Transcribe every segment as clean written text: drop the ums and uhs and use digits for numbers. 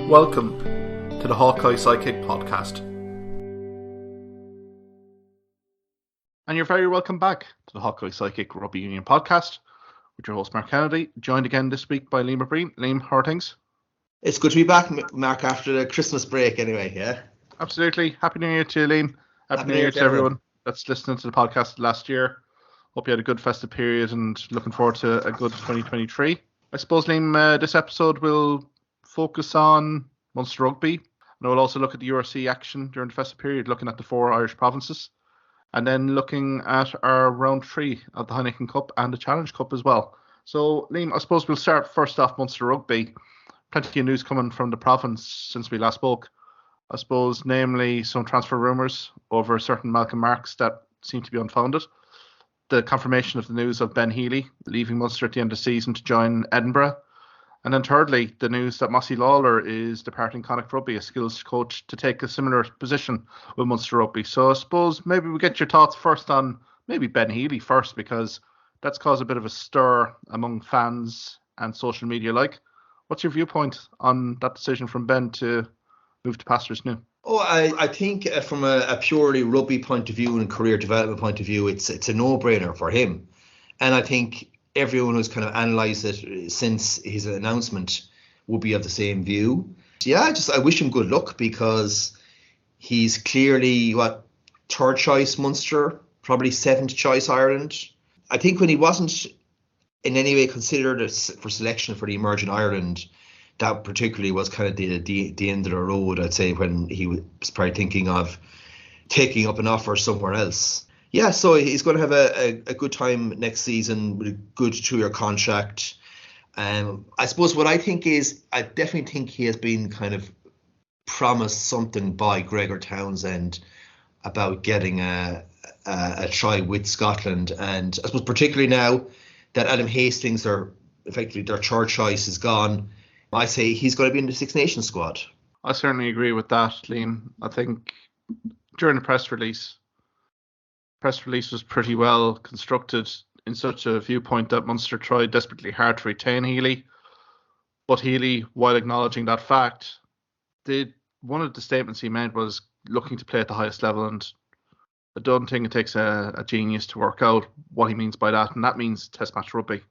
Welcome to the Hawkeye Sidekick podcast. And you're very welcome back to the Hawkeye Sidekick Rugby Union podcast with your host Mark Kennedy, joined again this week by Liam Breen. Liam, how are things? It's good to be back, Mark, after the Christmas break anyway, yeah? Absolutely. Happy New Year to you, Liam. Happy New Year to everyone that's listening to the podcast last year. Hope you had a good festive period and looking forward to a good 2023. I suppose, Liam, this episode will focus on Munster Rugby, and we'll also look at the URC action during the festive period, looking at the 4 Irish provinces, and then looking at our round 3 of the Heineken Cup and the Challenge Cup as well. So, Liam, I suppose we'll start first off Munster Rugby. Plenty of news coming from the province since we last spoke. I suppose, namely, some transfer rumours over certain Malcolm Marks that seem to be unfounded. The confirmation of the news of Ben Healy leaving Munster at the end of the season to join Edinburgh. And then thirdly, the news that Mossy Lawler is departing Connacht Rugby, a skills coach, to take a similar position with Munster Rugby. So I suppose maybe we'll get your thoughts first on maybe Ben Healy first, because that's caused a bit of a stir among fans and social media alike. What's your viewpoint on that decision from Ben to move to Pastors New? Oh, I think from a purely rugby point of view and career development point of view, it's a no-brainer for him. And I think everyone who's kind of analysed it since his announcement will be of the same view. Yeah, I wish him good luck, because he's clearly, third choice Munster, probably 7th choice Ireland. I think when he wasn't in any way considered for selection for the Emerging Ireland, that particularly was kind of the end of the road, I'd say, when he was probably thinking of taking up an offer somewhere else. Yeah, so he's going to have a good time next season with a good 2-year contract. I suppose what I think is, I definitely think he has been kind of promised something by Gregor Townsend about getting a try with Scotland. And I suppose particularly now that Adam Hastings, effectively their third choice, is gone, I say he's going to be in the Six Nations squad. I certainly agree with that, Liam. I think during the press release was pretty well constructed in such a viewpoint that Munster tried desperately hard to retain Healy. But Healy, while acknowledging that fact, one of the statements he made was looking to play at the highest level, and I don't think it takes a genius to work out what he means by that, and that means Test match rugby.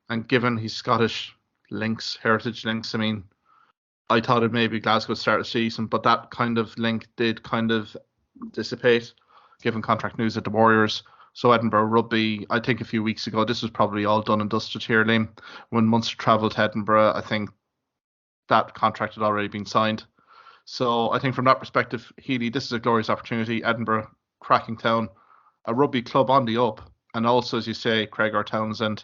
And given his Scottish links, heritage links, I mean, I thought it may be Glasgow start of season, but that kind of link did kind of dissipate given contract news at the Warriors. So Edinburgh Rugby, I think a few weeks ago, this was probably all done and dusted here, Liam. When Munster travelled to Edinburgh, I think that contract had already been signed. So I think from that perspective, Healy, this is a glorious opportunity. Edinburgh, cracking town, a rugby club on the up, and also, as you say, Gregor Townsend,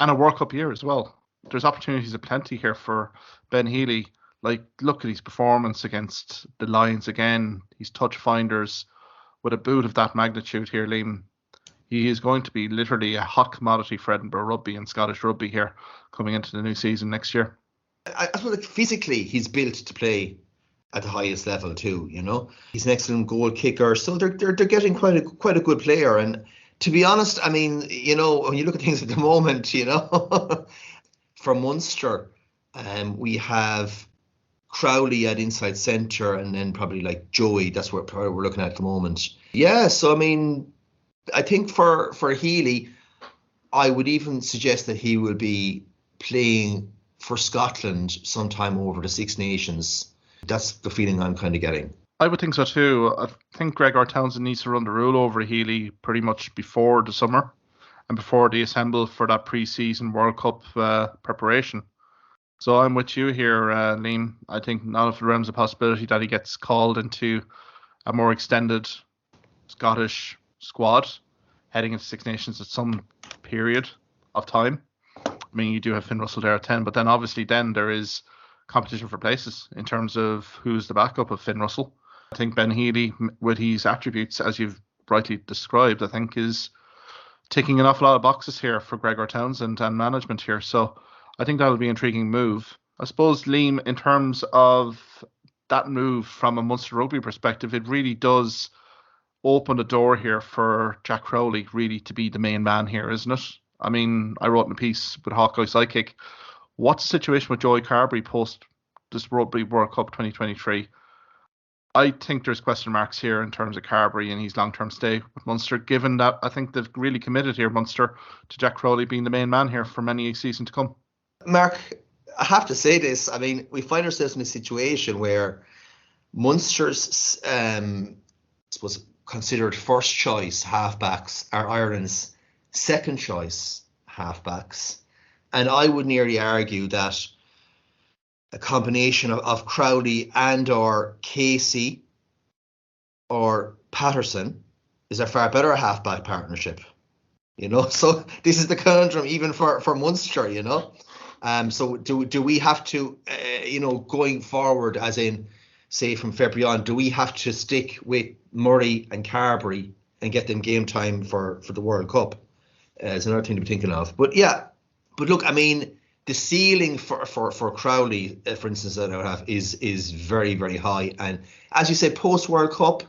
and a World Cup year as well. There's opportunities aplenty here for Ben Healy. Like, look at his performance against the Lions again, his touch finders. With a boot of that magnitude here, Liam, he is going to be literally a hot commodity for Edinburgh Rugby and Scottish Rugby here coming into the new season next year. I suppose physically he's built to play at the highest level too, you know. He's an excellent goal kicker, so they're getting quite a good player. And to be honest, I mean, you know, when you look at things at the moment, you know, for Munster, we have Crowley at inside centre, and then probably like Joey. That's what we're looking at the moment. Yeah, so I mean, I think for Healy, I would even suggest that he will be playing for Scotland sometime over the Six Nations. That's the feeling I'm kind of getting. I would think so too. I think Gregor Townsend needs to run the rule over Healy pretty much before the summer and before they assemble for that pre-season World Cup preparation. So I'm with you here, Liam. I think none of the realms of possibility that he gets called into a more extended Scottish squad heading into Six Nations at some period of time. I mean, you do have Finn Russell there at 10, but then obviously there is competition for places in terms of who's the backup of Finn Russell. I think Ben Healy, with his attributes, as you've rightly described, I think is ticking an awful lot of boxes here for Gregor Townsend and management here. So I think that'll be an intriguing move. I suppose, Liam, in terms of that move from a Munster Rugby perspective, it really does open the door here for Jack Crowley really to be the main man here, isn't it? I mean, I wrote in a piece with Hawkeye Sidekick, what's the situation with Joey Carberry post this Rugby World Cup 2023. I think there's question marks here in terms of Carberry and his long-term stay with Munster, given that I think they've really committed here, Munster, to Jack Crowley being the main man here for many a season to come. Mark, I have to say this. I mean, we find ourselves in a situation where Munster's, I suppose, considered first choice halfbacks are Ireland's second choice halfbacks. And I would nearly argue that a combination of Crowley and or Casey or Patterson is a far better halfback partnership, so this is the conundrum even for Munster, so do we have to going forward, as in say from February on, do we have to stick with Murray and Carberry and get them game time for the World Cup? Is another thing to be thinking of. But look, I mean, the ceiling for Crowley, for instance, that I would have is very, very high. And as you say, post World Cup,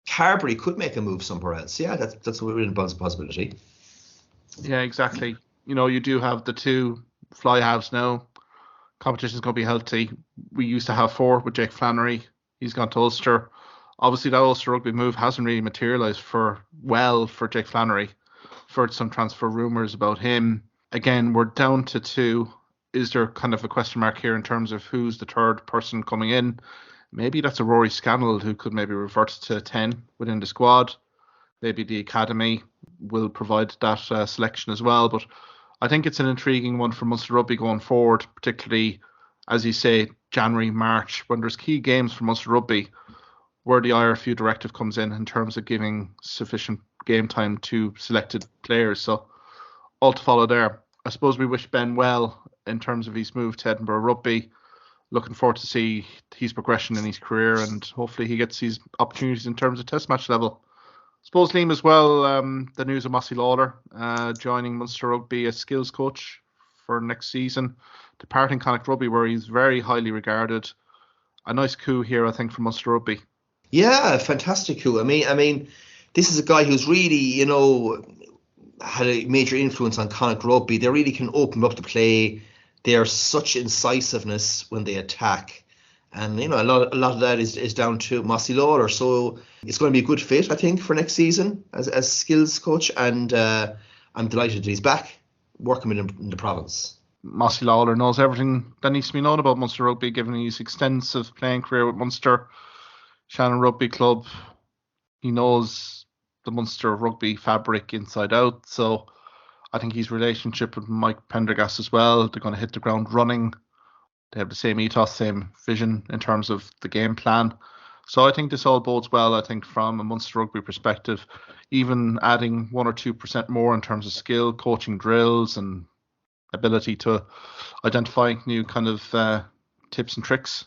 Carberry could make a move somewhere else. Yeah, that's a real possibility. Yeah, exactly. You do have the two fly halves now. Competition's going to be healthy. We used to have 4 with Jake Flannery. He's gone to Ulster. Obviously, that Ulster Rugby move hasn't really materialised for Jake Flannery. I've heard some transfer rumours about him. Again, we're down to 2. Is there kind of a question mark here in terms of who's the third person coming in? Maybe that's a Rory Scannell who could maybe revert to 10 within the squad. Maybe the academy will provide that selection as well. But I think it's an intriguing one for Munster Rugby going forward, particularly, as you say, January, March, when there's key games for Munster Rugby, where the IRFU directive comes in terms of giving sufficient game time to selected players. So all to follow there. I suppose we wish Ben well in terms of his move to Edinburgh Rugby. Looking forward to see his progression in his career, and hopefully he gets his opportunities in terms of test match level. I suppose, Liam, as well, the news of Mossy Lawler joining Munster Rugby as skills coach for next season, departing Connacht Rugby, where he's very highly regarded. A nice coup here, I think, for Munster Rugby. Yeah, fantastic coup. I mean, this is a guy who's really, had a major influence on Connacht Rugby. They really can open up the play. There's such incisiveness when they attack. And, a lot of that is down to Mossy Lawler. So it's going to be a good fit, I think, for next season as skills coach. And I'm delighted that he's back working with him in the province. Mossy Lawler knows everything that needs to be known about Munster Rugby, given his extensive playing career with Munster, Shannon Rugby Club. He knows the Munster Rugby fabric inside out. So I think his relationship with Mike Pendergast as well, they're going to hit the ground running. They have the same ethos, same vision in terms of the game plan. So I think this all bodes well, I think, from a Munster Rugby perspective, even adding 1 or 2% more in terms of skill, coaching drills and ability to identify new kind of tips and tricks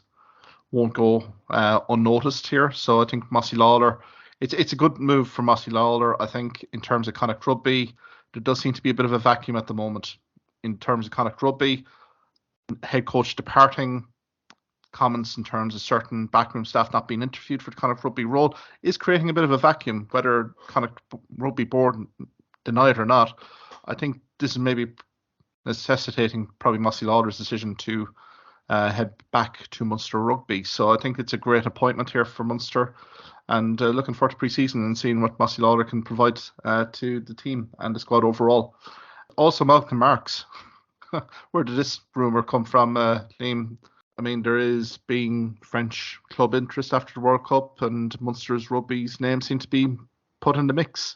won't go unnoticed here. So I think Mossy Lawler, it's a good move for Mossy Lawler. I think in terms of Connacht Rugby, there does seem to be a bit of a vacuum at the moment in terms of Connacht Rugby. Head coach departing, comments in terms of certain backroom staff not being interviewed for the Connacht Rugby role is creating a bit of a vacuum, whether Connacht Rugby board deny it or not. I think this is maybe necessitating probably Mossy Lawler's decision to head back to Munster Rugby. So I think it's a great appointment here for Munster, and looking forward to pre-season and seeing what Mossy Lawler can provide to the team and the squad overall. Also, Malcolm Marks. Where did this rumour come from, Liam? I mean, there is being French club interest after the World Cup, and Munster's Rugby's name seemed to be put in the mix.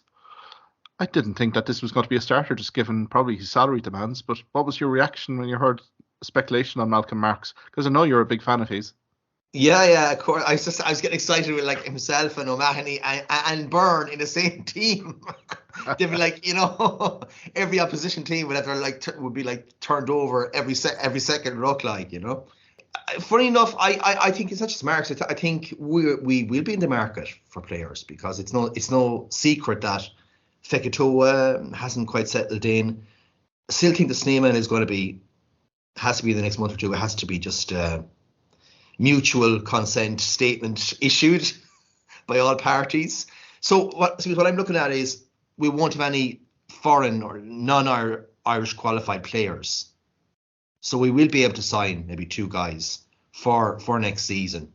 I didn't think that this was going to be a starter, just given probably his salary demands. But what was your reaction when you heard speculation on Malcolm Marks? Because I know you're a big fan of his. Yeah, of course. I was getting excited with like himself and O'Mahony and Byrne in the same team. They'd be like, every opposition team would have would be like turned over every second ruck, like, Funny enough, I think it's not just Marks. I think we will be in the market for players, because it's no secret that Fekitoa hasn't quite settled in. I still think the Sneeman has to be the next month or two. It has to be just mutual consent statement issued by all parties. So what I'm looking at is we won't have any foreign or non-Irish qualified players. So we will be able to sign maybe 2 guys for next season.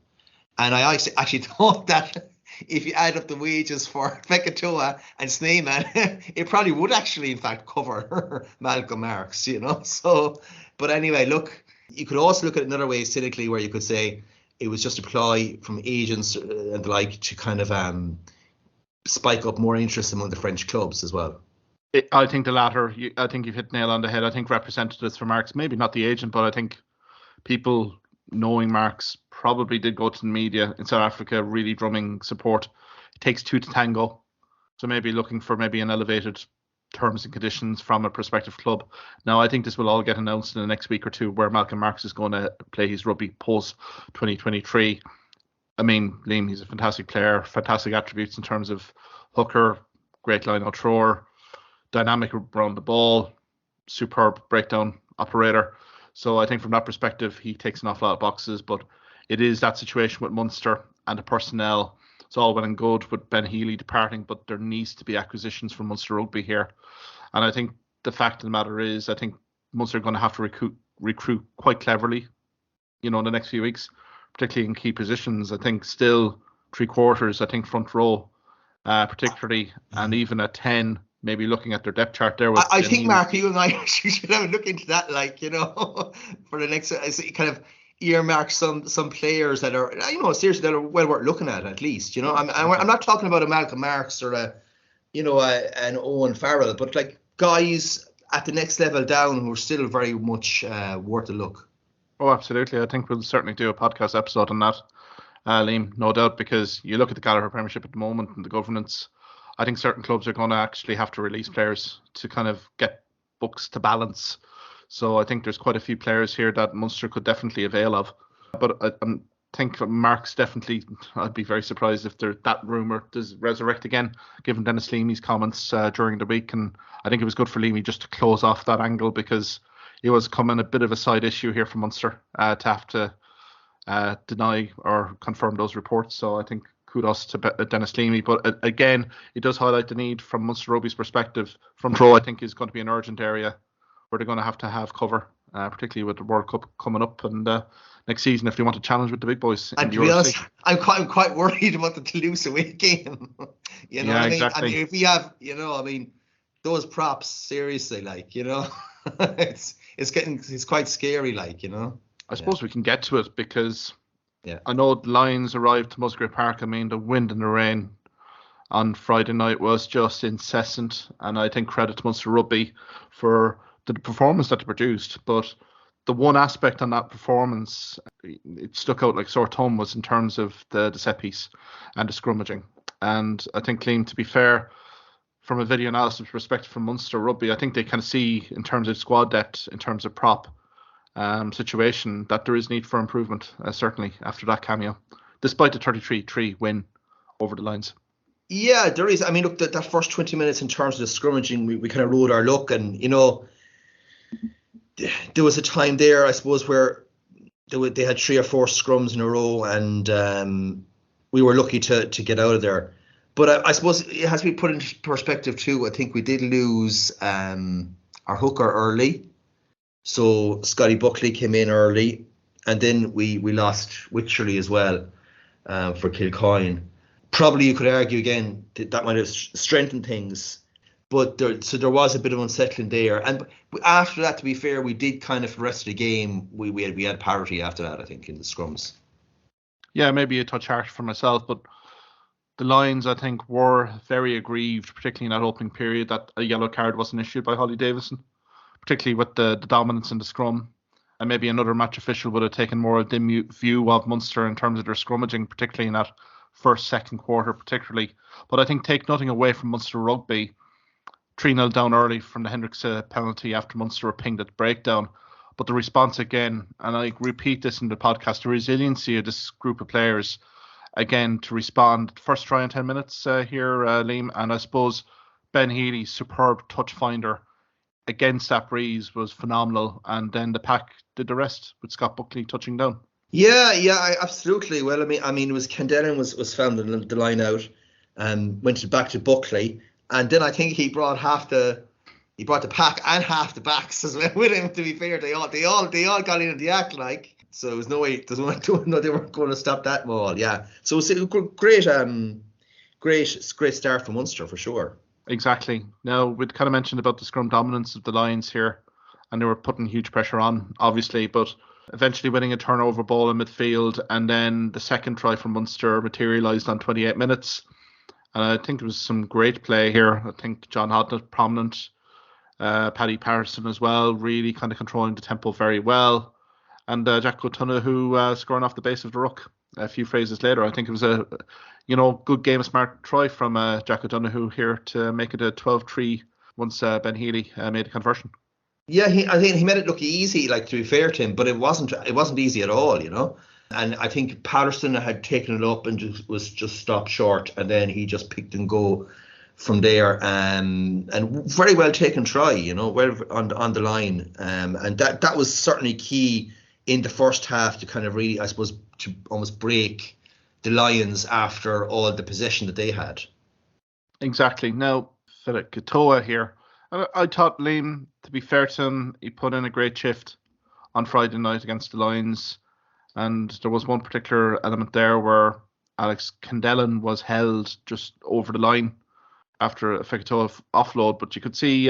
And I actually thought that if you add up the wages for Fekitoa and Sneeman, it probably would actually, in fact, cover Malcolm Marks, So, but anyway, look, you could also look at it another way cynically, where you could say it was just a ploy from agents and the like to kind of spike up more interest among the French clubs as well. I think the latter. I think you've hit the nail on the head. I think representatives for Marks, maybe not the agent, but I think people knowing Marks probably did go to the media in South Africa, really drumming support. It takes two to tango. So maybe looking for maybe an elevated terms and conditions from a prospective club. Now, I think this will all get announced in the next week or two, where Malcolm Marks is going to play his rugby post 2023. I mean, Liam, he's a fantastic player, fantastic attributes in terms of hooker, great line out thrower, dynamic around the ball, superb breakdown operator. So I think from that perspective, he takes an awful lot of boxes, but it is that situation with Munster and the personnel. It's all well and good with Ben Healy departing, but there needs to be acquisitions from Munster Rugby here. And I think the fact of the matter is, I think Munster are going to have to recruit quite cleverly, in the next few weeks, particularly in key positions. I think still 3/4, I think front row, particularly, and even at 10, maybe looking at their depth chart there. I think, Mark, you and I should have a look into that, for the next, kind of earmark some players that are, seriously, that are well worth looking at least. I'm not talking about a Malcolm Marks or an Owen Farrell, but like guys at the next level down who are still very much worth a look. Oh, absolutely. I think we'll certainly do a podcast episode on that, Liam, no doubt, because you look at the Gallagher Premiership at the moment and the governance. I think certain clubs are going to actually have to release players to kind of get books to balance. So I think there's quite a few players here that Munster could definitely avail of. But I think Marks definitely, I'd be very surprised if that rumour does resurrect again, given Dennis Leamy's comments during the week. And I think it was good for Leamy just to close off that angle, because it was coming a bit of a side issue here for Munster to have to deny or confirm those reports. So I think kudos to Dennis Leamy. But again, it does highlight the need from Munster Rugby's perspective. Front row, I think, is going to be an urgent area where they're going to have cover, particularly with the World Cup coming up and next season, if they want to challenge with the big boys. And to be honest, I'm quite worried about the Toulouse away game. Exactly. I mean, if we have, those props, seriously, it's quite scary, I suppose we can get to it, because I know the Lions arrived to Musgrave Park. I mean, the wind and the rain on Friday night was just incessant, and I think credit to Munster Rugby for the performance that they produced. But the one aspect on that performance, it stuck out like sore thumb, was in terms of the set piece and the scrummaging. And I think, Liam, to be fair, from a video analysis perspective from Munster Rugby, I think they can see in terms of squad depth, in terms of prop situation, that there is need for improvement, certainly after that cameo, despite the 33-3 win over the Lions. Yeah, there is. I mean, look, that first 20 minutes in terms of the scrummaging, we kind of rode our luck, and there was a time there, I suppose, where they had 3 or 4 scrums in a row, and we were lucky to get out of there. But I suppose it has to be put into perspective too. I think we did lose our hooker early. So Scotty Buckley came in early, and then we lost Wycherley as well for Kilcoyne. Probably you could argue again that might have strengthened things, but there was a bit of unsettling there. And after that, to be fair, we did kind of, the rest of the game, we had parity after that, I think, in the scrums. Yeah, maybe a touch harsh for myself, but the Lions, I think, were very aggrieved, particularly in that opening period, that a yellow card wasn't issued by Holly Davison, particularly with the dominance in the scrum. And maybe another match official would have taken more of the view of Munster in terms of their scrummaging, particularly in that second quarter particularly. But I think take nothing away from Munster Rugby. 3-0 down early from the Hendricks penalty after Munster were pinged at the breakdown. But the response again, and I repeat this in the podcast, the resiliency of this group of players, again, to respond. First try in 10 minutes here, Liam, and I suppose Ben Healy's superb touch finder against that breeze was phenomenal, and then the pack did the rest with Scott Buckley touching down. Yeah, absolutely. Well, I mean, it was Kendellen was found in the line out, and went back to Buckley, and then I think he brought the pack and half the backs as well with him. To be fair, they all got in the act, So there was no way. No, they weren't going to stop that maul. Yeah. So it was a great start for Munster for sure. Exactly. Now, we'd kind of mentioned about the scrum dominance of the Lions here, and they were putting huge pressure on, obviously, but eventually winning a turnover ball in midfield, and then the second try from Munster materialised on 28 minutes. And I think it was some great play here. I think John Hodnett prominent, Paddy Patterson as well, really kind of controlling the tempo very well. And Jack O'Donoghue scoring off the base of the ruck a few phrases later. I think it was a good game of smart try from Jack O'Donoghue here to make it a 12-3 once Ben Healy made a conversion. Yeah, I think he made it look easy, like, to be fair to him, but it wasn't easy at all, And I think Patterson had taken it up and was just stopped short, and then he just picked and go from there, and very well taken try, well on the line, and that was certainly key in the first half to kind of really, I suppose, to almost break the Lions after all the possession that they had. Exactly. Now, Philip Katoa here. I thought Liam, to be fair to him, he put in a great shift on Friday night against the Lions. And there was one particular element there where Alex Kendellen was held just over the line after a Fekitoa offload. But you could see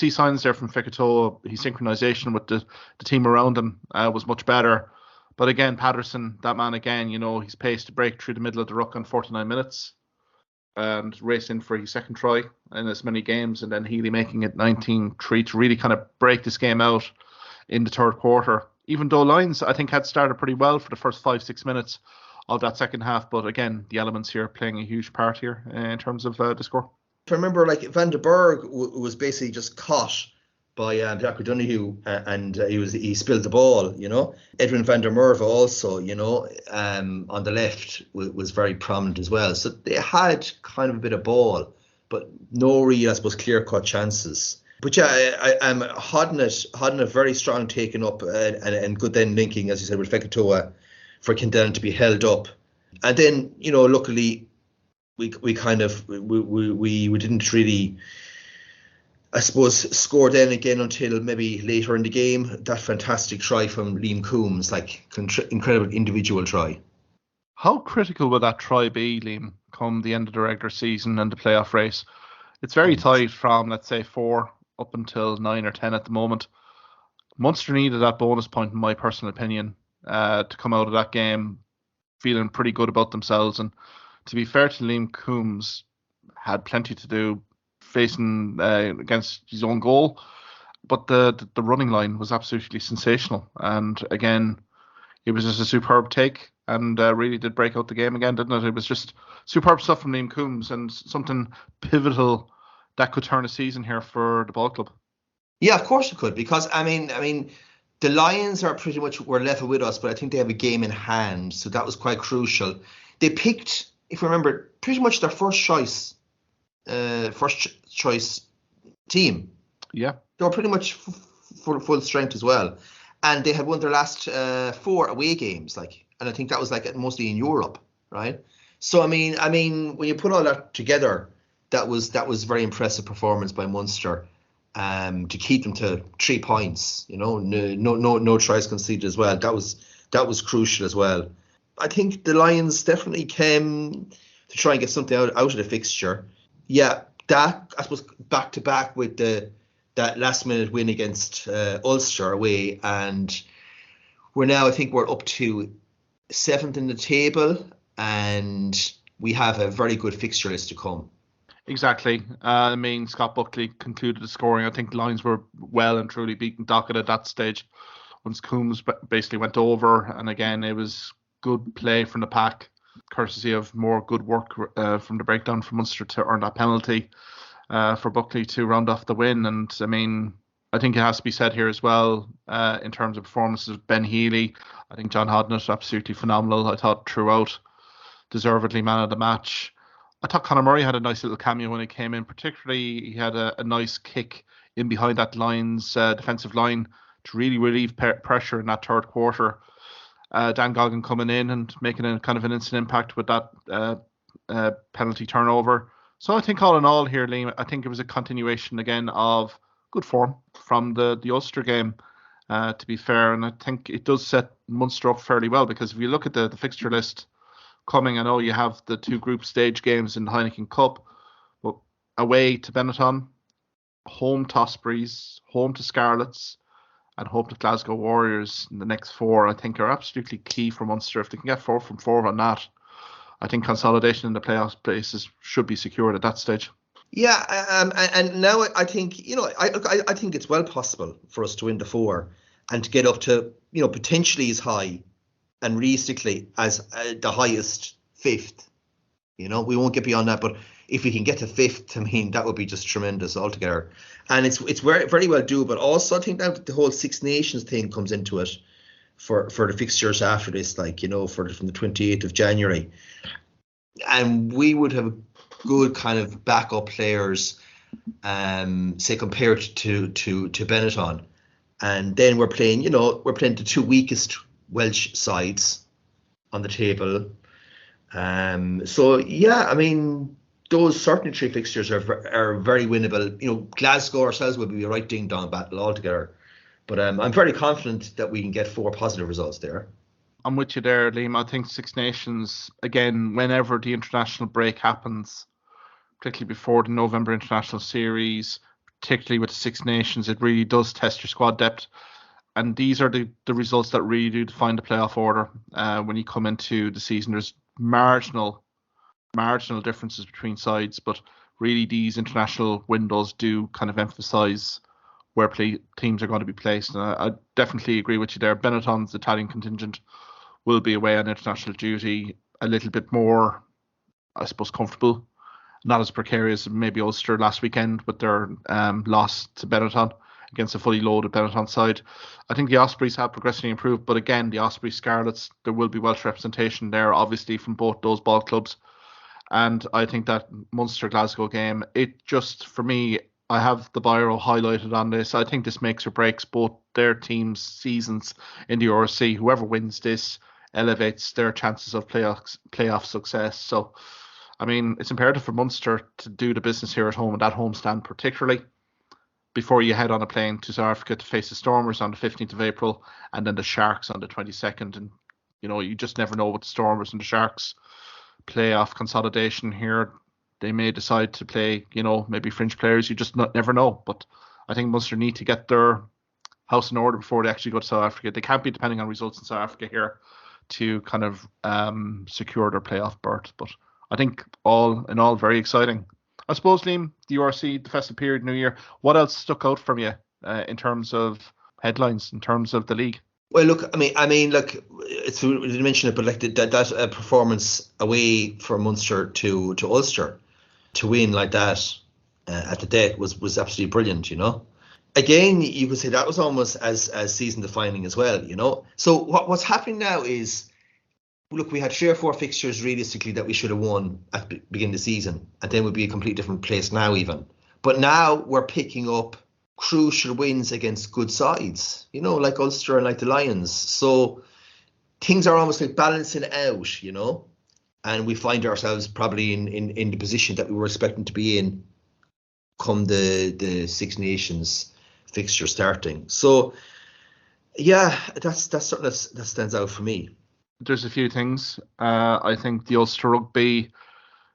signs there from Fekitoa. His synchronization with the team around him was much better. But again, Patterson, that man again, he's paced to break through the middle of the ruck on 49 minutes and race in for his second try in as many games. And then Healy making it 19-3 to really kind of break this game out in the third quarter. Even though Lions, I think, had started pretty well for the first 5-6 minutes of that second half. But again, the elements here playing a huge part here in terms of the score. If I remember, like, Van der Berg was basically just caught by Jack O'Donoghue, and he spilled the ball, Edwin van der Merwe also, on the left was very prominent as well. So they had kind of a bit of ball, but no real, I suppose, clear-cut chances. But yeah, I'm Hodnett very strong taking up and good then linking, as you said, with Fekitoa for Kendellen to be held up. And then, luckily, we didn't really, I suppose, score then again until maybe later in the game. That fantastic try from Liam Coombs, like, incredible individual try. How critical will that try be, Liam, come the end of the regular season and the playoff race? It's very tight from, let's say, 4 up until 9 or 10 at the moment. Munster needed that bonus point, in my personal opinion, to come out of that game feeling pretty good about themselves. And to be fair to Liam Coombs, had plenty to do facing against his own goal, but the running line was absolutely sensational. And again, it was just a superb take, and really did break out the game again, didn't it? It was just superb stuff from Liam Coombs, and something pivotal that could turn a season here for the ball club. Yeah, of course it could, because I mean, the Lions are pretty much were level with us, but I think they have a game in hand, so that was quite crucial. They picked, if you remember, pretty much their first choice team. Yeah, they were pretty much full strength as well, and they had won their last 4 away games, and I think that was mostly in Europe, right? So I mean, when you put all that together, that was a very impressive performance by Munster, to keep them to 3 points. No tries conceded as well. That was crucial as well. I think the Lions definitely came to try and get something out of the fixture. Yeah, that, I suppose, back to back with that last minute win against Ulster away, and I think we're up to 7th in the table, and we have a very good fixture list to come. Exactly. Scott Buckley concluded the scoring. I think the Lions were well and truly beaten Dockett at that stage once Coombs basically went over. And again, it was good play from the pack, courtesy of more good work from the breakdown from Munster to earn that penalty for Buckley to round off the win. And I think it has to be said here as well, in terms of performances of Ben Healy. I think John Hodnett absolutely phenomenal. I thought throughout, deservedly man of the match. I thought Conor Murray had a nice little cameo when he came in. Particularly, he had a nice kick in behind that Lions defensive line to really relieve pressure in that third quarter. Dan Goggin coming in and making a kind of an instant impact with that penalty turnover. So I think all in all here, Liam, I think it was a continuation again of good form from the Ulster game. to be fair. And I think it does set Munster up fairly well, because if you look at the fixture list coming, I know you have the 2 group stage games in the Heineken Cup, but away to Benetton, home to Ospreys, home to Scarlets, and home to Glasgow Warriors in the next 4, I think are absolutely key for Munster. If they can get 4 from 4 on that, I think consolidation in the playoff places should be secured at that stage. Yeah, and now I think, I think it's well possible for us to win the 4 and to get up to, potentially as high and realistically as the highest 5th. We won't get beyond that, but if we can get to 5th, I mean, that would be just tremendous altogether. And it's very, very well doable. But also, I think now that the whole Six Nations thing comes into it for the fixtures after this, from the 28th of January. And we would have good kind of backup players, say compared to Benetton. And then we're playing the 2 weakest Welsh sides on the table. So yeah, I mean, those certain 3 fixtures are very winnable. Glasgow ourselves will be a right ding dong battle altogether. But I'm very confident that we can get 4 positive results there. I'm with you there, Liam. I think Six Nations, again, whenever the international break happens, particularly before the November international series, particularly with the Six Nations, it really does test your squad depth. And these are the results that really do define the playoff order. When you come into the season, there's marginal differences between sides, but really these international windows do kind of emphasise where teams are going to be placed. And I definitely agree with you there. Benetton's Italian contingent will be away on international duty, a little bit more, I suppose, comfortable. Not as precarious as maybe Ulster last weekend with their loss to Benetton against a fully loaded Benetton side. I think the Ospreys have progressively improved, but again, the Ospreys Scarlets, there will be Welsh representation there, obviously, from both those ball clubs. And I think that Munster Glasgow game, it just, for me, I have the Biro highlighted on this. I think this makes or breaks both their teams' seasons in the URC. Whoever wins this elevates their chances of playoff success. So, I mean, it's imperative for Munster to do the business here at home, and that homestand particularly, before you head on a plane to South Africa to face the Stormers on the 15th of April and then the Sharks on the 22nd. And, you just never know with the Stormers and the Sharks playoff consolidation here. They may decide to play, maybe fringe players. You just never know. But I think Munster need to get their house in order before they actually go to South Africa. They can't be depending on results in South Africa here to kind of secure their playoff berth. But I think all in all, very exciting. I suppose, Liam, the URC, the festive period, New Year, what else stuck out from you in terms of headlines, in terms of the league? Well, look, I mean, look, it's, we didn't mention it, but like that performance away for Munster to Ulster, to win like that at the death was absolutely brilliant, Again, you could say that was almost as season defining as well, So what's happening now is, look, we had 3 or 4 fixtures realistically that we should have won at the beginning of the season, and then we'd be a completely different place now even. But now we're picking up crucial wins against good sides, like Ulster and like the Lions. So things are almost like balancing out, and we find ourselves probably in the position that we were expecting to be in come the Six Nations fixture starting. So yeah, that's something that stands out for me. There's a few things. I think the Ulster Rugby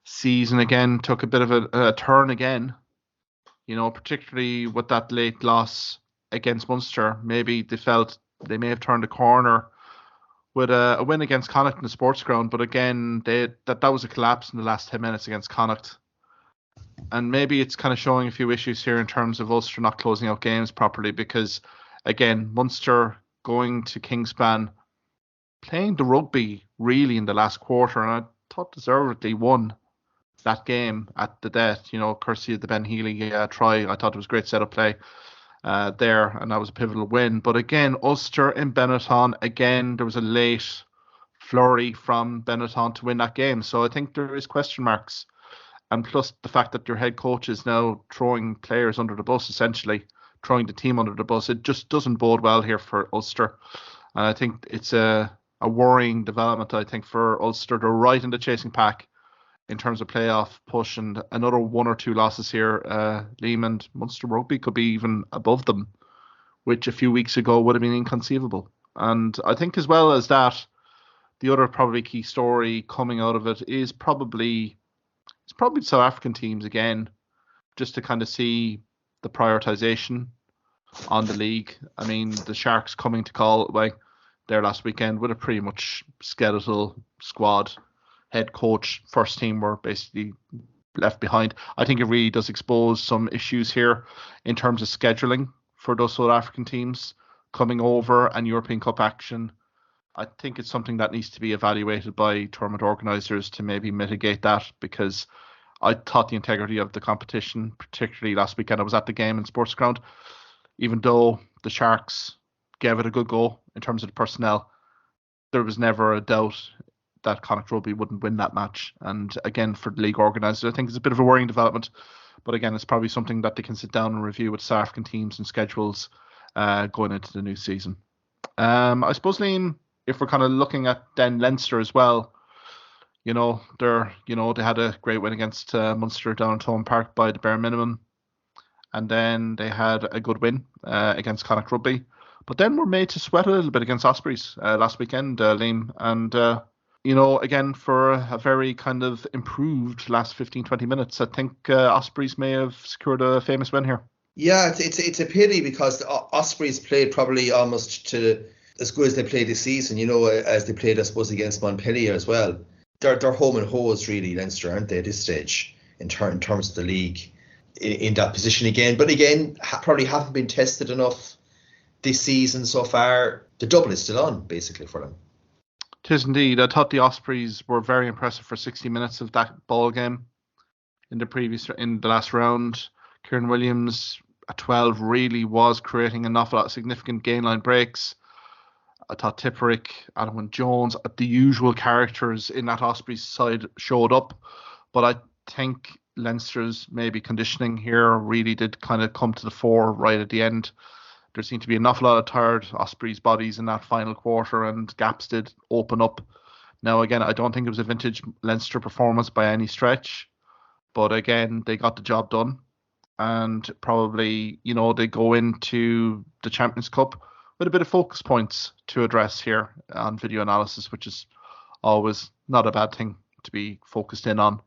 season again took a bit of a turn again, particularly with that late loss against Munster. Maybe they felt they may have turned a corner with a win against Connacht in the sports ground, but again, that was a collapse in the last 10 minutes against Connacht. And maybe it's kind of showing a few issues here in terms of Ulster not closing out games properly, because again, Munster going to Kingspan, playing the rugby really in the last quarter, and I thought deservedly won that game at the death, courtesy of the Ben Healy try. I thought it was great setup play there, and that was a pivotal win. But again, Ulster in Benetton, again, there was a late flurry from Benetton to win that game. So I think there is question marks. And plus the fact that your head coach is now throwing players under the bus, essentially throwing the team under the bus, it just doesn't bode well here for Ulster. And I think it's a worrying development, I think, for Ulster. They're right in the chasing pack in terms of playoff push, and another 1 or 2 losses here, Liam, and Munster Rugby could be even above them which a few weeks ago would have been inconceivable. And I think as well as that, the other probably key story coming out of it is probably South African teams again, just to kind of see the prioritization on the league. I mean, the Sharks coming to Galway there last weekend with a pretty much skeletal squad. Head coach, first team were basically left behind. I think it really does expose some issues here in terms of scheduling for those South African teams coming over and European Cup action. I think it's something that needs to be evaluated by tournament organisers to maybe mitigate that, because I thought the integrity of the competition, particularly last weekend, I was at the game in Sports Ground, even though the Sharks gave it a good go in terms of the personnel, there was never a doubt that Connacht Rugby wouldn't win that match. And again, for the league organisers, I think it's a bit of a worrying development. But again, it's probably something that they can sit down and review with South African teams and schedules going into the new season. I suppose, Liam, if we're kind of looking at then Leinster as well, they had a great win against Munster down in Thomond Park by the bare minimum, and then they had a good win against Connacht Rugby, but then were made to sweat a little bit against Ospreys last weekend, Liam, and again, for a very kind of improved last 15-20 minutes, I think Ospreys may have secured a famous win here. Yeah, it's a pity, because the Ospreys played probably almost to as good as they played this season, as they played, I suppose, against Montpellier as well. They're home and hose, really, Leinster, aren't they, at this stage, in terms of the league, in that position again. But again, probably haven't been tested enough this season so far. The double is still on, basically, for them. It is indeed. I thought the Ospreys were very impressive for 60 minutes of that ball game in the last round. Kieran Williams at 12 really was creating an awful lot of significant gain line breaks. I thought Tipperick, Adam Jones, the usual characters in that Ospreys side showed up. But I think Leinster's maybe conditioning here really did kind of come to the fore right at the end. There seemed to be an awful lot of tired Ospreys bodies in that final quarter, and gaps did open up. Now, again, I don't think it was a vintage Leinster performance by any stretch. But again, they got the job done. And probably, they go into the Champions Cup with a bit of focus points to address here on video analysis, which is always not a bad thing to be focused in on.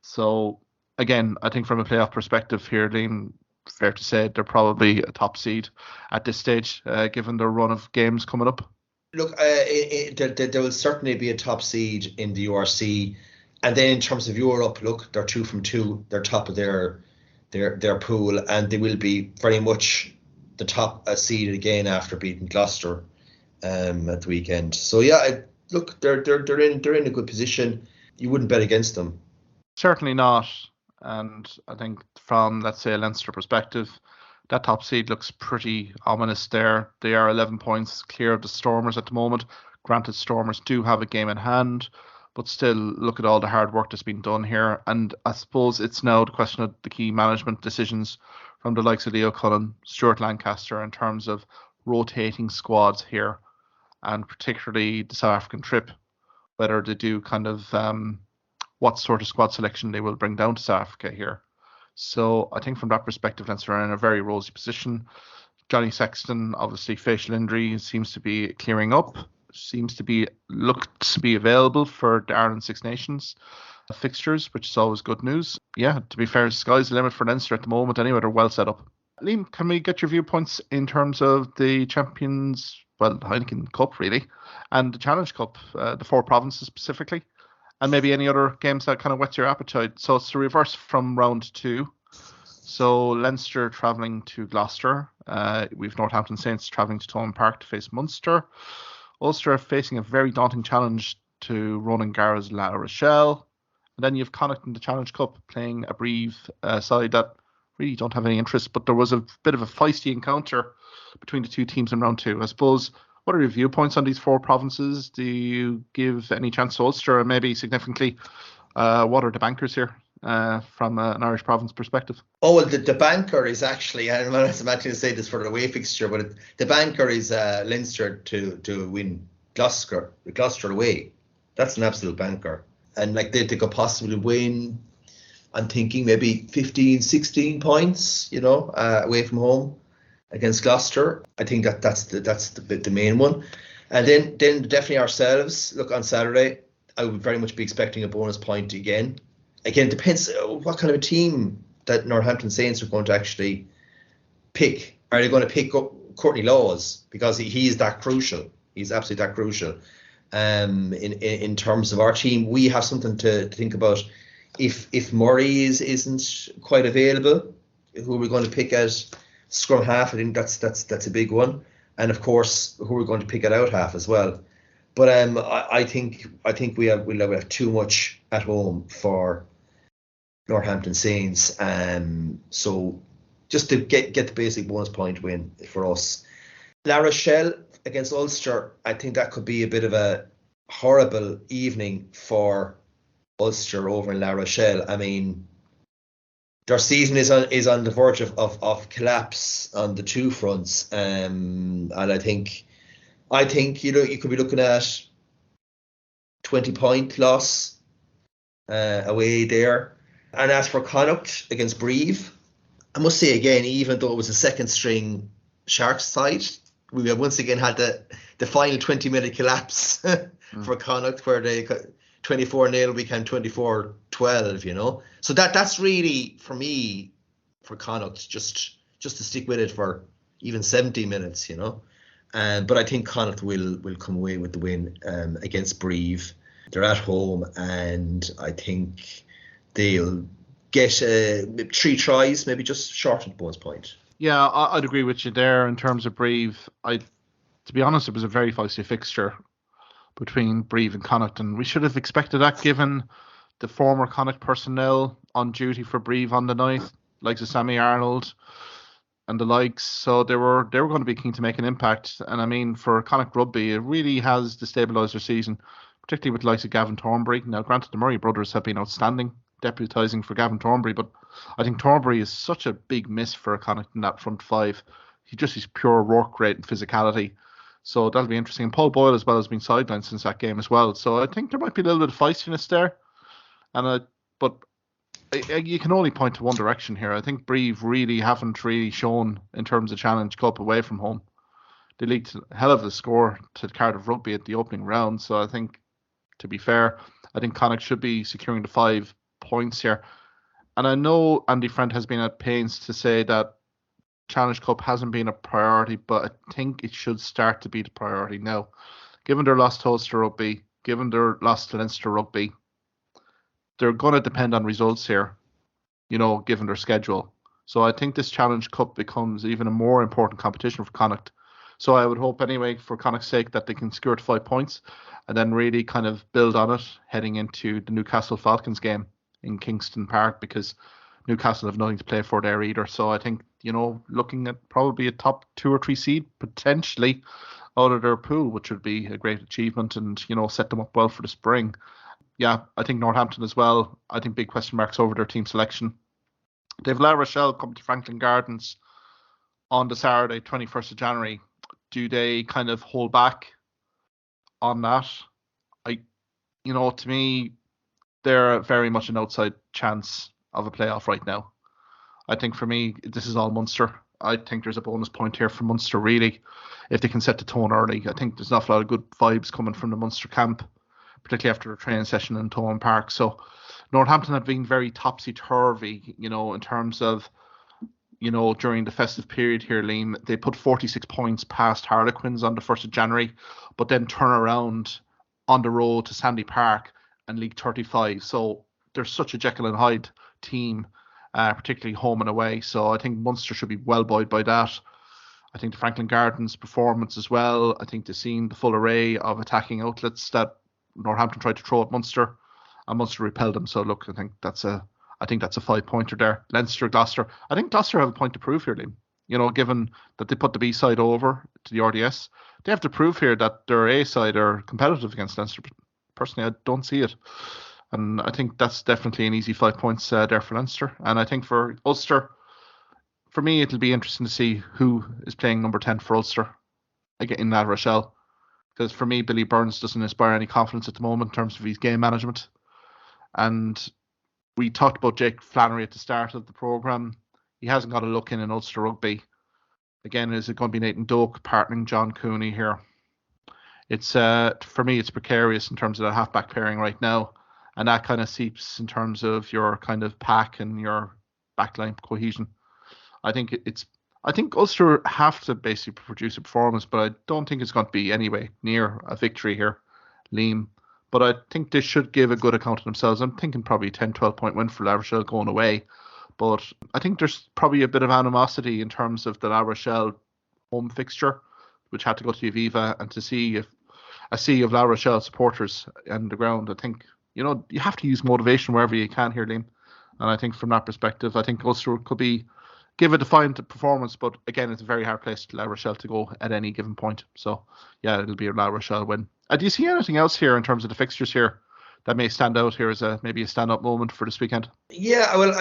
So again, I think from a playoff perspective here, Liam, fair to say they're probably a top seed at this stage, given their run of games coming up. Look, there will certainly be a top seed in the URC. And then in terms of Europe, look, they're 2 from 2. They're top of their pool, and they will be very much the top seed again after beating Gloucester at the weekend. So yeah, look, they're in a good position. You wouldn't bet against them. Certainly not. And I think from, let's say, a Leinster perspective, that top seed looks pretty ominous there. They are 11 points clear of the Stormers at the moment. Granted, Stormers do have a game in hand, but still, look at all the hard work that's been done here. And I suppose it's now the question of the key management decisions from the likes of Leo Cullen, Stuart Lancaster, in terms of rotating squads here, and particularly the South African trip, whether they do kind of what sort of squad selection they will bring down to South Africa here. So I think from that perspective, Leinster are in a very rosy position. Johnny Sexton, obviously facial injury, seems to be clearing up, looks to be available for the Ireland Six Nations fixtures, which is always good news. Yeah, to be fair, sky's the limit for Leinster at the moment anyway. They're well set up. Liam, can we get your viewpoints in terms of the Champions, the Heineken Cup really, and the Challenge Cup, the 4 provinces specifically, and maybe any other games that kind of whet your appetite? So it's the reverse from round 2. So Leinster travelling to Gloucester. We've Northampton Saints travelling to Thomond Park to face Munster. Ulster facing a very daunting challenge to Ronan Garra's La Rochelle. And then you've Connacht in the Challenge Cup playing a Brive side that really don't have any interest, but there was a bit of a feisty encounter between the two teams in round 2. I suppose, what are your viewpoints on these 4 provinces? Do you give any chance to Ulster, and maybe significantly, what are the bankers here from an Irish province perspective? Oh, well, the banker is actually, I'm not imagining to say this for the away fixture, but the banker is Leinster to win Gloucester away. That's an absolute banker. And like they could possibly win, I'm thinking maybe 15, 16 points, away from home. against Gloucester. I think that's the main one. And then definitely ourselves. Look, on Saturday, I would very much be expecting a bonus point again. Again, it depends what kind of a team that Northampton Saints are going to actually pick. Are they going to pick up Courtney Laws, because he is that crucial? He's absolutely that crucial. In terms of our team, we have something to think about. If Murray isn't quite available, who are we going to pick as scrum half? I think that's a big one. And of course, who we're going to pick at out half as well. But I think we'll have too much at home for Northampton Saints. So just to get the basic bonus point win for us. La Rochelle against Ulster, I think that could be a bit of a horrible evening for Ulster over in La Rochelle. I mean, their season is on the verge of collapse on the two fronts, and I think you could be looking at 20-point loss away there. And as for Connacht against Brive, I must say again, even though it was a second string Sharks side, we have once again had the final 20-minute collapse for Connacht, where they 24-0 became 24-12, you know. So that's really, for me, for Connacht, just to stick with it for even 70 minutes, you know. But I think Connacht will come away with the win against Brive. They're at home, and I think they'll get 3 tries, maybe just short of the bonus point. Yeah, I'd agree with you there in terms of Brive. To be honest, it was a very feisty fixture between Brive and Connacht, and we should have expected that given the former Connacht personnel on duty for Brive on the night, like Sammy Arnold and the likes. So they were going to be keen to make an impact. And I mean, for Connacht Rugby, it really has destabilised their season, particularly with the likes of Gavin Thornbury. Now, granted, the Murray brothers have been outstanding deputising for Gavin Thornbury, but I think Thornbury is such a big miss for Connacht in that front five. He's pure work rate and physicality. So that'll be interesting. And Paul Boyle as well has been sidelined since that game as well. So I think there might be a little bit of feistiness there. But you can only point to one direction here. I think Brive really haven't shown in terms of Challenge Cup away from home. They leaked a hell of a score to Cardiff Rugby at the opening round. So I think, to be fair, I think Connacht should be securing the 5 points here. And I know Andy Friend has been at pains to say that Challenge Cup hasn't been a priority, but I think it should start to be the priority now. Given their loss to Ulster Rugby, given their loss to Leinster Rugby, they're going to depend on results here, you know, given their schedule. So I think this Challenge Cup becomes even a more important competition for Connacht. So I would hope anyway, for Connacht's sake, that they can secure 5 points and then really kind of build on it heading into the Newcastle Falcons game in Kingston Park, because Newcastle have nothing to play for there either. So I think, you know, looking at probably a top 2 or 3 seed potentially out of their pool, which would be a great achievement and, you know, set them up well for the spring. Yeah, I think Northampton as well. I think big question marks over their team selection. They've La Rochelle come to Franklin Gardens on the Saturday, 21st of January. Do they kind of hold back on that? To me, they're very much an outside chance of a playoff right now. I think for me, this is all Munster. I think there's a bonus point here for Munster, really, if they can set the tone early. I think there's an awful lot of good vibes coming from the Munster camp, particularly after the training session in Thomond Park. So Northampton have been very topsy-turvy, you know, in terms of, you know, during the festive period here, Liam. They put 46 points past Harlequins on the 1st of January, but then turn around on the road to Sandy Park and league 35. So there's such a Jekyll and Hyde team, particularly home and away. So I think Munster should be well buoyed by that. I think the Franklin Gardens performance as well. I think they've seen the full array of attacking outlets that Northampton tried to throw at Munster, and Munster repelled them. So look, I think that's a 5-pointer there. Leinster, Gloucester. I think Gloucester have a point to prove here, Liam. You know, given that they put the B side over to the RDS, they have to prove here that their A side are competitive against Leinster. Personally, I don't see it. And I think that's definitely an easy 5 points there for Leinster. And I think for Ulster, for me, it'll be interesting to see who is playing number 10 for Ulster again in La Rochelle. Because for me, Billy Burns doesn't inspire any confidence at the moment in terms of his game management. And we talked about Jake Flannery at the start of the programme. He hasn't got a look in Ulster Rugby. Again, is it going to be Nathan Doak partnering John Cooney here? It's for me, it's precarious in terms of the halfback pairing right now, and that kind of seeps in terms of your kind of pack and your backline cohesion. I think I think Ulster have to basically produce a performance, but I don't think it's going to be anyway near a victory here, Liam. But I think they should give a good account of themselves. I'm thinking probably 10, 12-point win for La Rochelle going away. But I think there's probably a bit of animosity in terms of the La Rochelle home fixture, which had to go to Aviva, and to see if a sea of La Rochelle supporters on the ground. I think, you have to use motivation wherever you can here, Liam. And I think from that perspective, I think Ulster could give a defiant performance, but again, it's a very hard place to La Rochelle to go at any given point. So, yeah, it'll be a La Rochelle win. Do you see anything else here in terms of the fixtures here that may stand out here as maybe a stand-up moment for this weekend? Yeah, well,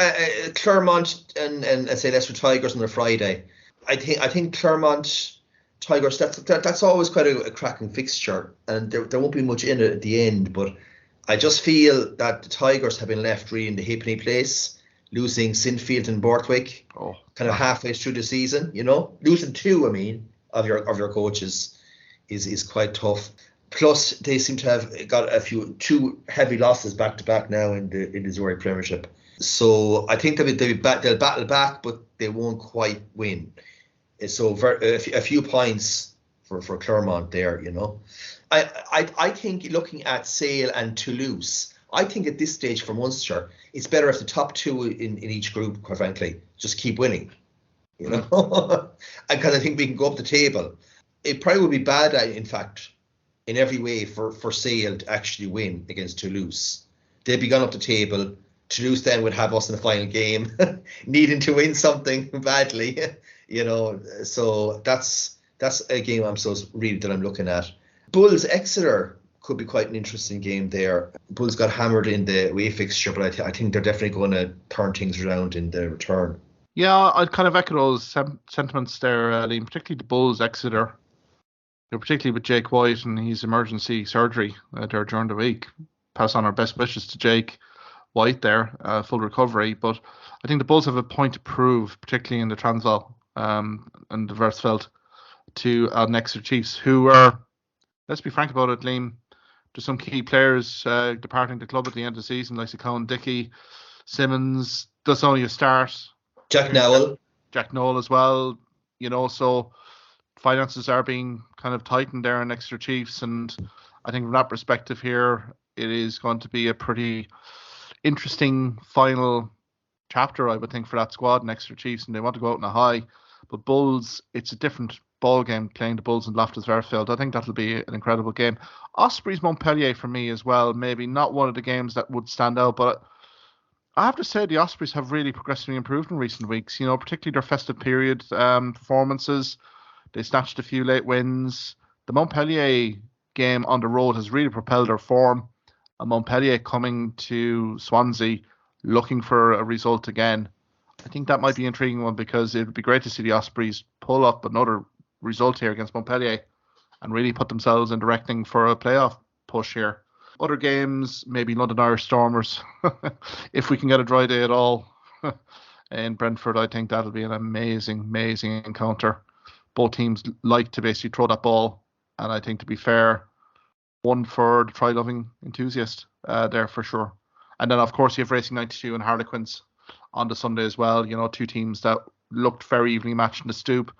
Clermont and say Leicester Tigers on the Friday. I think Clermont Tigers, that's always quite a cracking fixture, and there won't be much in it at the end, but I just feel that the Tigers have been left really in the halfpenny place, losing Sinfield and Borthwick kind of halfway through the season. Losing two, of your coaches is quite tough. Plus, they seem to have got two heavy losses back to back now in the Zurich Premiership. So I think they'll battle back, but they won't quite win. So a few points for Clermont there. I think looking at Sale and Toulouse, I think at this stage for Munster, it's better if the top two in each group, quite frankly, just keep winning. I kind of think we can go up the table. It probably would be bad, in fact, in every way for Sale to actually win against Toulouse. They'd be gone up the table. Toulouse then would have us in the final game, needing to win something badly, So that's a game that I'm looking at. Bulls Exeter could be quite an interesting game there. Bulls got hammered in the away fixture, but I think they're definitely going to turn things around in the return. Yeah, I'd kind of echo those sentiments there, Liam, particularly the Bulls Exeter. Particularly with Jake White and his emergency surgery there during the week. Pass on our best wishes to Jake White there, full recovery. But I think the Bulls have a point to prove, particularly in the Transvaal and the Versfeld, to Exeter Chiefs, who are, let's be frank about it, Liam, there's some key players departing the club at the end of the season, like Colin Dickey, Simmons, that's only a start. Jack Nowell as well, so finances are being kind of tightened there in Exeter Chiefs, and I think from that perspective here, it is going to be a pretty interesting final chapter, I would think, for that squad in Exeter Chiefs, and they want to go out on a high. But Bulls, it's a different ball game playing the Bulls in Loftus Versfeld. I think that'll be an incredible game. Ospreys Montpellier for me as well, maybe not one of the games that would stand out, but I have to say the Ospreys have really progressively improved in recent weeks, particularly their festive period performances. They snatched a few late wins. The Montpellier game on the road has really propelled their form. And Montpellier coming to Swansea looking for a result again. I think that might be an intriguing one, because it would be great to see the Ospreys pull up another result here against Montpellier and really put themselves in directing for a playoff push here. Other games, maybe London Irish Stormers, if we can get a dry day at all in Brentford. I think that'll be an amazing encounter. Both teams like to basically throw that ball, and I think, to be fair, one for the try-loving enthusiast there for sure. And then, of course, you have Racing 92 and Harlequins on the Sunday as well. Two teams that looked very evenly matched in the stoop.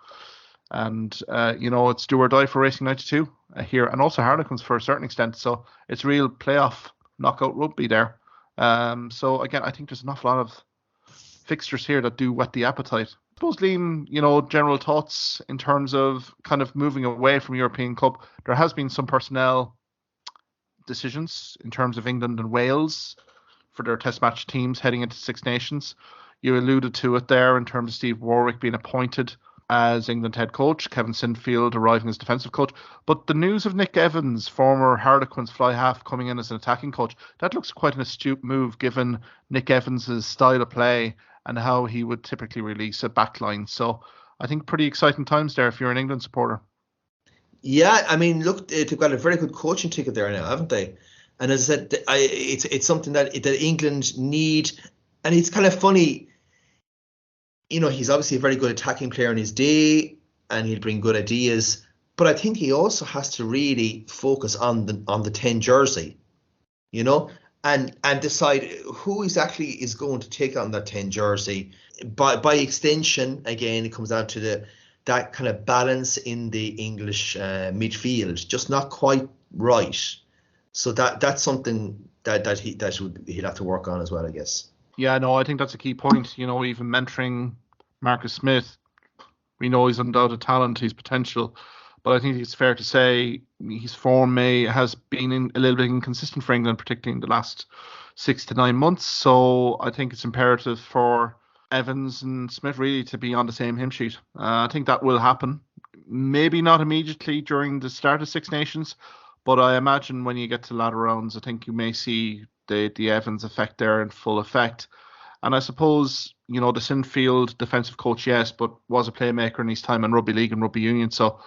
And, it's do or die for Racing 92 here, and also Harlequins for a certain extent. So it's real playoff knockout rugby there. So, again, I think there's an awful lot of fixtures here that do whet the appetite. I suppose, Liam, general thoughts in terms of kind of moving away from European Cup. There has been some personnel decisions in terms of England and Wales for their test match teams heading into Six Nations. You alluded to it there in terms of Steve Warwick being appointed as England head coach, Kevin Sinfield arriving as defensive coach. But the news of Nick Evans, former Harlequins fly half, coming in as an attacking coach, that looks quite an astute move given Nick Evans's style of play and how he would typically release a backline. So I think pretty exciting times there if you're an England supporter. Yeah, look, they've got a very good coaching ticket there now, haven't they? And as I said, it's something that England need. And it's kind of funny, he's obviously a very good attacking player in his day. and he'll bring good ideas. But I think he also has to really focus on the 10 jersey, you know, and decide who exactly is going to take on that 10 jersey. By extension, again, it comes down to that kind of balance in the English midfield, just not quite right. So that's something that he'll have to work on as well, I guess. Yeah, no, I think that's a key point. You know, even mentoring Marcus Smith, we know he's undoubted talent, he's potential, but I think it's fair to say his form has been a little bit inconsistent for England, particularly in the last 6 to 9 months. So I think it's imperative for Evans and Smith really to be on the same hymn sheet. I think that will happen. Maybe not immediately during the start of Six Nations, but I imagine when you get to latter rounds, I think you may see the Evans effect there in full effect. And I suppose, you know, the Sinfield defensive coach, yes, but was a playmaker in his time in rugby league and rugby union. So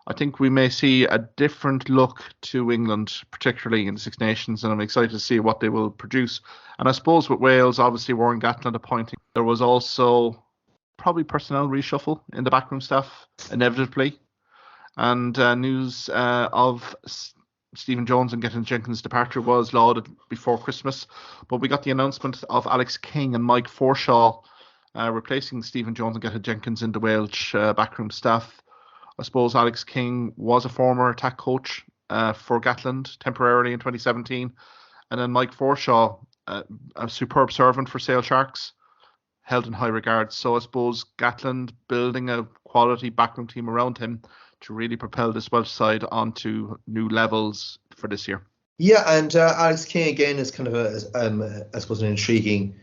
I think we may see a different look to England, particularly in the Six Nations, and I'm excited to see what they will produce. And I suppose with Wales, obviously Warren Gatland appointing, there was also probably personnel reshuffle in the backroom staff, inevitably. And news of Stephen Jones and Gethin Jenkins' departure was lauded before Christmas, but we got the announcement of Alex King and Mike Forshaw replacing Stephen Jones and Gethin Jenkins in the Welsh backroom staff. I suppose Alex King was a former attack coach for Gatland temporarily in 2017, and then Mike Forshaw, a superb servant for Sale Sharks, held in high regard. So I suppose Gatland building a quality backroom team around him to really propel this Welsh side onto new levels for this year. Yeah, and Alex King again is kind of I suppose an intriguing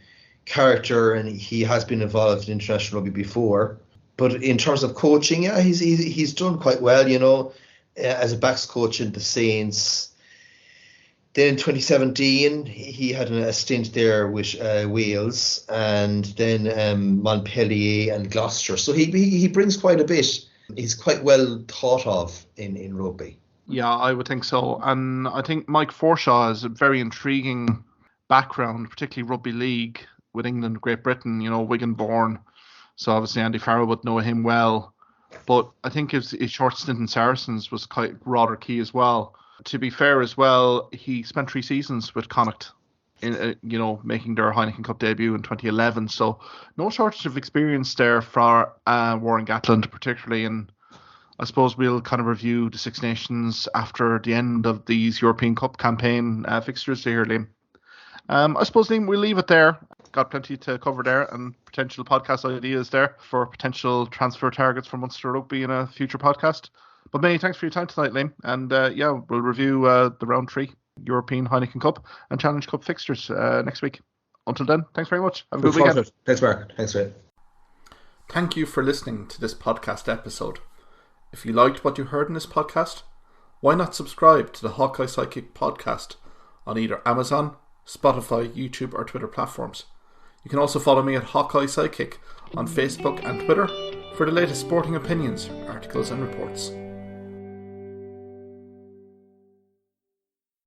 character, and he has been involved in international rugby before. But in terms of coaching, yeah, he's done quite well, you know, as a backs coach in the Saints. Then in 2017, he had a stint there with Wales, and then Montpellier and Gloucester. So he brings quite a bit. He's quite well thought of in rugby. Yeah, I would think so. And I think Mike Forshaw is a very intriguing background, particularly rugby league with England, Great Britain, you know, Wigan born. So obviously Andy Farrell would know him well. But I think his short stint in Saracens was quite rather key as well. To be fair as well, he spent 3 seasons with Connacht, you know, making their Heineken Cup debut in 2011. So no shortage of experience there for Warren Gatland particularly. And I suppose we'll kind of review the Six Nations after the end of these European Cup campaign fixtures here, Liam. I suppose, Liam, we'll leave it there. Got plenty to cover there and potential podcast ideas there for potential transfer targets for Munster Rugby in a future podcast. But many thanks for your time tonight, Liam. And yeah, we'll review the round 3 European Heineken Cup and Challenge Cup fixtures next week. Until then, thanks very much. Have a good weekend. Thanks, Mark. Thanks, Ray. Thank you for listening to this podcast episode. If you liked what you heard in this podcast, why not subscribe to the Hawkeye Sidekick podcast on either Amazon, Spotify, YouTube or Twitter platforms. You can also follow me at Hawkeye Sidekick on Facebook and Twitter for the latest sporting opinions, articles and reports.